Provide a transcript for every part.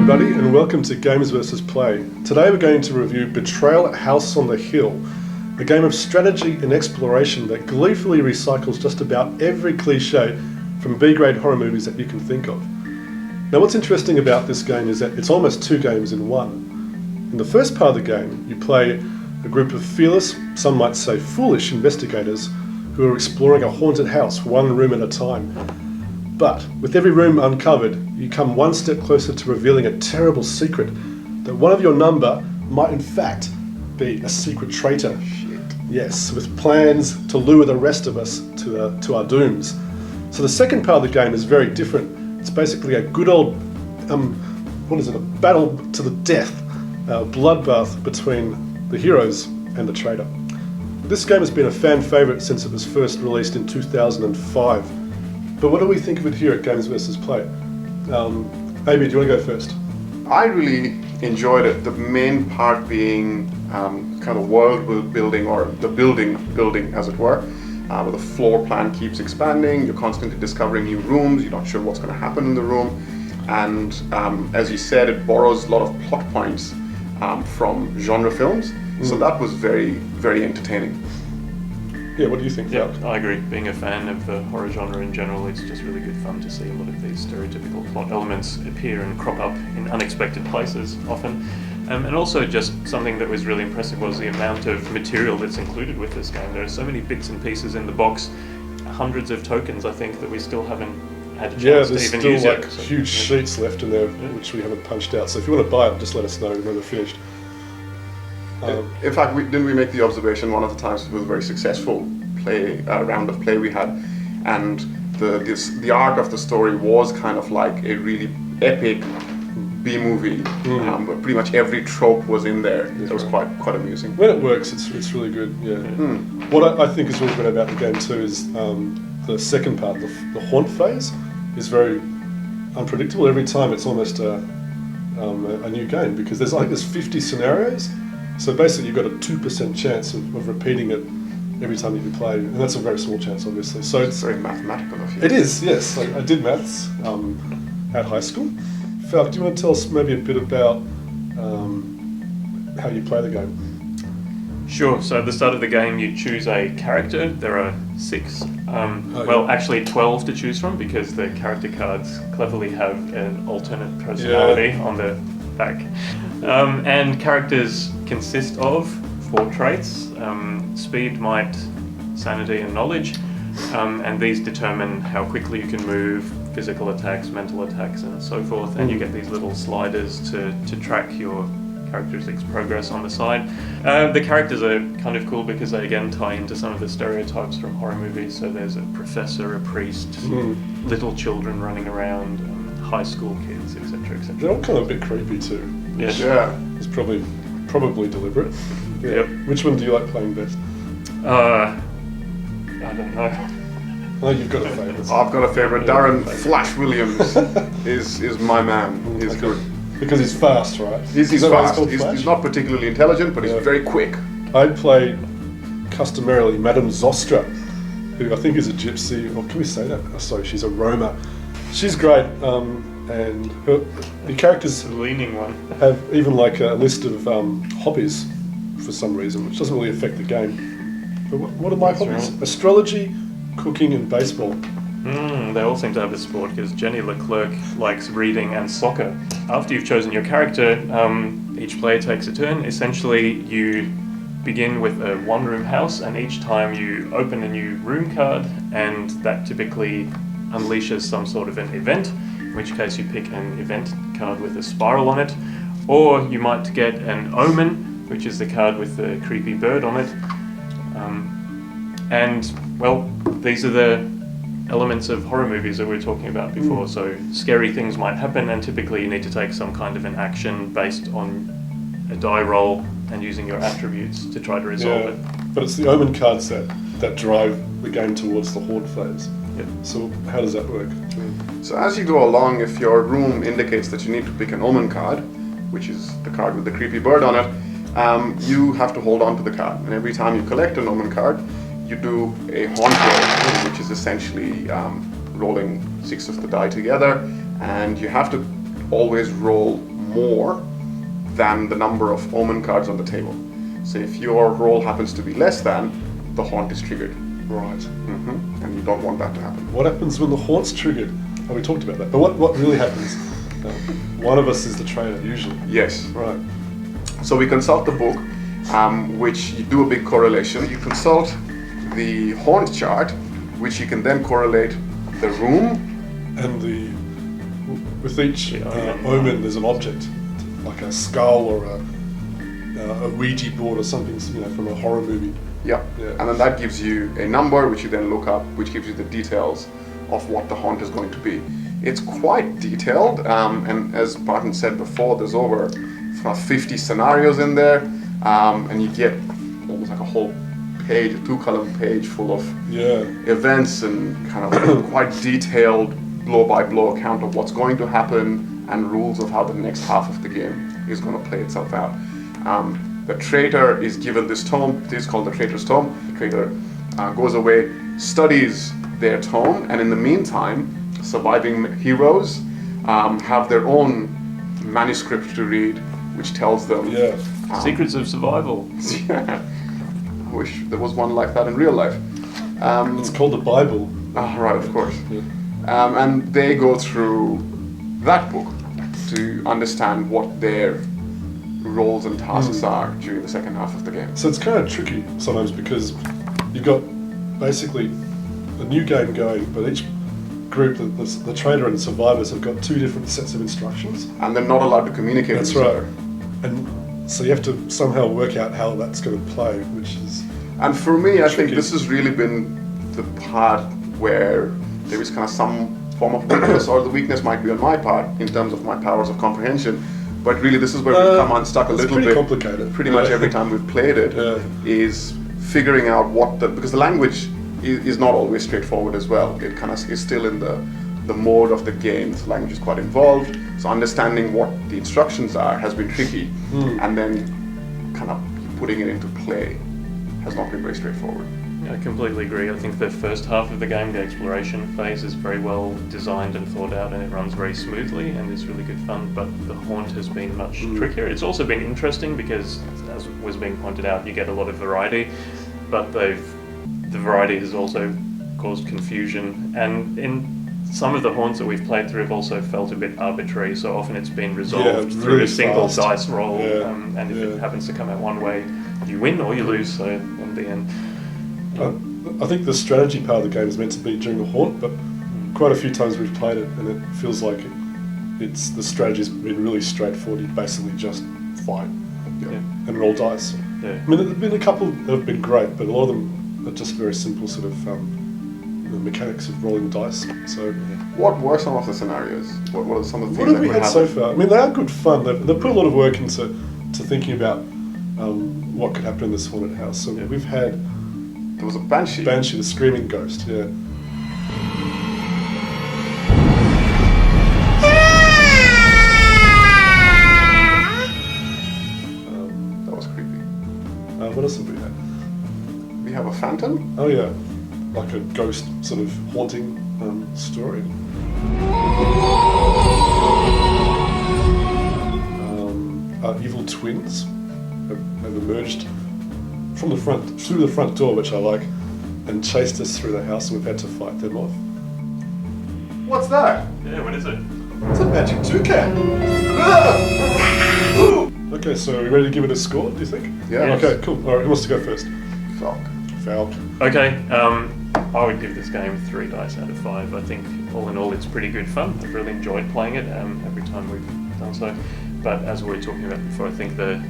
everybody, and welcome to Games vs. Play. Today we're going to review Betrayal House on the Hill, a game of strategy and exploration that gleefully recycles just about every cliche from B-grade horror movies that you can think of. Now what's interesting about this game is that it's almost two games in one. In the first part of the game, you play a group of fearless, some might say foolish investigators who are exploring a haunted house one room at a time. But with every room uncovered, you come one step closer to revealing a terrible secret that one of your number might in fact be a secret traitor. Shit. Yes, with plans to lure the rest of us to our dooms. So the second part of the game is very different. It's basically a good old, a battle to the death, a bloodbath between the heroes and the traitor. This game has been a fan favourite since it was first released in 2005. But what do we think of it here at Games vs. Play? Amy, do you want to go first? I really enjoyed it. The main part being kind of world building, or the building as it were, where the floor plan keeps expanding. You're constantly discovering new rooms. You're not sure what's going to happen in the room. And as you said, it borrows a lot of plot points from genre films. So that was very, very entertaining. Yeah, what do you think? Yeah, I agree. Being a fan of the horror genre in general, it's just really good fun to see a lot of these stereotypical plot elements appear and crop up in unexpected places often. And also just something that was really impressive was the amount of material that's included with this game. There are so many bits and pieces in the box, hundreds of tokens I think that we still haven't had a chance to even use yet. Yeah, there's still huge sheets left in there which we haven't punched out. So if you want to buy it, just let us know when we're finished. In fact, didn't we make the observation one of the times it was a very successful round of play we had, and the arc of the story was kind of like a really epic B-movie, but pretty much every trope was in there. It was quite amusing. When it works, it's really good. Yeah. What I think is really good about the game too is the second part, the haunt phase, is very unpredictable. Every time it's almost a new game, because there's 50 scenarios. So basically you've got a 2% chance of repeating it every time you play, and that's a very small chance obviously. So it's very mathematical of you. It is, yes. I did maths at high school. Falk, do you want to tell us maybe a bit about how you play the game? Sure, so at the start of the game you choose a character. There are 6. Actually 12 to choose from, because the character cards cleverly have an alternate personality on the back. And characters consist of 4 traits: speed, might, sanity and knowledge, and these determine how quickly you can move, physical attacks, mental attacks and so forth, and you get these little sliders to track your characteristics progress on the side. The characters are kind of cool because they again tie into some of the stereotypes from horror movies. So there's a professor, a priest, little children running around, high school kids, etc., etc. They're all kind of a bit creepy too. Yeah. It's probably deliberate. Yeah. Yep. Which one do you like playing best? I don't know. Oh, you've got a favourite. I've got a favourite. Darren Flash Williams is my man. He's good. Because he's fast, right? He's fast. He's not particularly intelligent, but he's very quick. I'd play customarily Madame Zostra, who I think is a gypsy, or can we say that? Oh, sorry, she's a Roma. She's great, and the characters Leaning one. have even like a list of hobbies for some reason, which doesn't really affect the game. But what are my hobbies? Right. Astrology, cooking and baseball. They all seem to have this sport, because Jenny Leclerc likes reading and soccer. After you've chosen your character, each player takes a turn. Essentially, you begin with a one-room house, and each time you open a new room card, and that typically unleashes some sort of an event, in which case you pick an event card with a spiral on it, or you might get an omen, which is the card with the creepy bird on it. These are the elements of horror movies that we were talking about before. So scary things might happen, and typically you need to take some kind of an action based on a die roll and using your attributes to try to resolve it. But it's the omen cards that drive the game towards the horde phase. Yep. So how does that work? So as you go along, if your room indicates that you need to pick an omen card, which is the card with the creepy bird on it, you have to hold on to the card. And every time you collect an omen card, you do a haunt roll, which is essentially rolling 6 of the die together, and you have to always roll more than the number of omen cards on the table. So if your roll happens to be less than, the haunt is triggered. Right. And you don't want that to happen. What happens when the haunt's triggered? Oh, we talked about that. But what really happens? One of us is the trainer, usually. Yes. Right. So we consult the book, which you do a big correlation. You consult the haunt chart, which you can then correlate the room. And with each omen, there's an object, like a skull or a Ouija board or something, from a horror movie. Yeah. And then that gives you a number, which you then look up, which gives you the details of what the haunt is going to be. It's quite detailed, and as Barton said before, there's over 50 scenarios in there, and you get almost like a whole page, a 2-column page full of events and kind of quite detailed blow-by-blow account of what's going to happen and rules of how the next half of the game is going to play itself out. The traitor is given this tome. This is called the Traitor's Tome. The traitor goes away, studies their tome, and in the meantime, surviving heroes have their own manuscript to read, which tells them secrets of survival. I wish there was one like that in real life. It's called the Bible. Right, of course. And they go through that book to understand what their roles and tasks are during the second half of the game. So it's kind of tricky sometimes because you've got basically a new game going, but each group, the trader and the survivors, have got 2 different sets of instructions. And they're not allowed to communicate with each other. And so you have to somehow work out how that's going to play, which is... And for me, I tricky. think this has really been the part where there is kind of some form of weakness, or the weakness might be on my part in terms of my powers of comprehension. But really, this is where we've come unstuck a little bit. It's pretty complicated. Pretty much every time we've played it is figuring out because the language is not always straightforward as well. It kind of is still in the mode of the game. The language is quite involved. So understanding what the instructions are has been tricky, and then kind of putting it into play has not been very straightforward. I completely agree. I think the first half of the game, the exploration phase, is very well designed and thought out, and it runs very smoothly and is really good fun. But the haunt has been much trickier. It's also been interesting because, as was being pointed out, you get a lot of variety, but the variety has also caused confusion. And in some of the haunts that we've played through have also felt a bit arbitrary. So often it's been resolved through really a single fast dice roll, and if it happens to come out one way, you win or you lose. So in the end. I think the strategy part of the game is meant to be during the haunt, but quite a few times we've played it and it feels like the strategy's been really straightforward. You basically just fight and roll dice. I mean, there've been a couple that have been great, but a lot of them are just very simple sort of the mechanics of rolling dice. So, what were some of the scenarios? What are some of the things what have that we were had happening? so far? I mean, they are good fun. They've put a lot of work into thinking about what could happen in this haunted house. So we've had... There was a banshee. Banshee, the screaming ghost, That was creepy. What else have we had? We have a phantom. Oh yeah, like a ghost sort of haunting story. Our evil twins have emerged through the front door, which I like, and chased us through the house, and we've had to fight them off. What's that? Yeah, what is it? It's a magic toucan. Okay, so are we ready to give it a score, do you think? Yeah. Okay, cool. All right, who wants to go first? Foul. Okay, I would give this game 3 dice out of 5. I think all in all it's pretty good fun. I've really enjoyed playing it every time we've done so. But as we were talking about before, I think the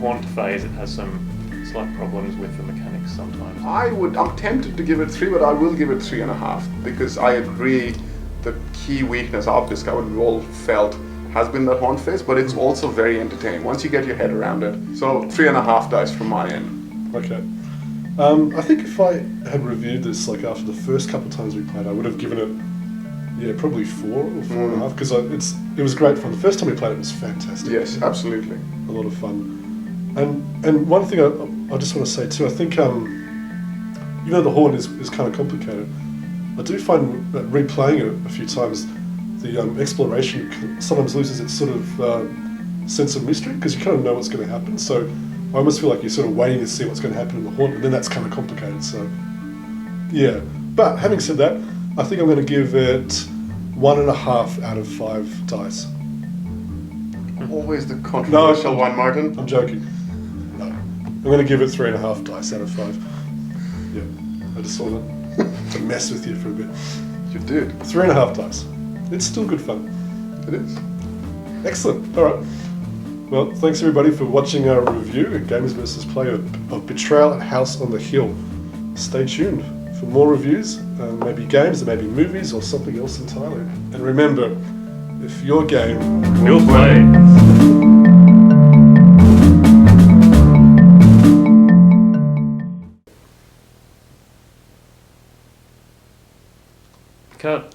haunt phase, it has some slight problems with the mechanics sometimes. I'm tempted to give it 3, but I will give it 3.5 because I agree the key weakness I've discovered we've all felt has been that haunt phase, but it's also very entertaining once you get your head around it. So 3.5 dice from my end. Okay. I think if I had reviewed this like after the first couple of times we played, I would have given it, probably 4 or 4.5 because it was great fun. The first time we played it was fantastic. Yes, absolutely. A lot of fun. And one thing I just want to say too, I think even though the haunt is kind of complicated, I do find that replaying it a few times, the exploration sometimes loses its sort of sense of mystery because you kind of know what's going to happen. So I almost feel like you're sort of waiting to see what's going to happen in the haunt, and then that's kind of complicated. So yeah, but having said that, I think I'm going to give it 1.5 out of 5 dice. Always the controversial one, Martin. I'm joking. No, I'm going to give it 3.5 dice out of 5. Yeah, I just wanted to mess with you for a bit. You did. 3.5 dice. It's still good fun. It is. Excellent. All right. Well, thanks everybody for watching our review at Gamers vs. Play of Betrayal at House on the Hill. Stay tuned for more reviews, maybe games, or maybe movies, or something else entirely. And remember, if your game... We'll play. Cut.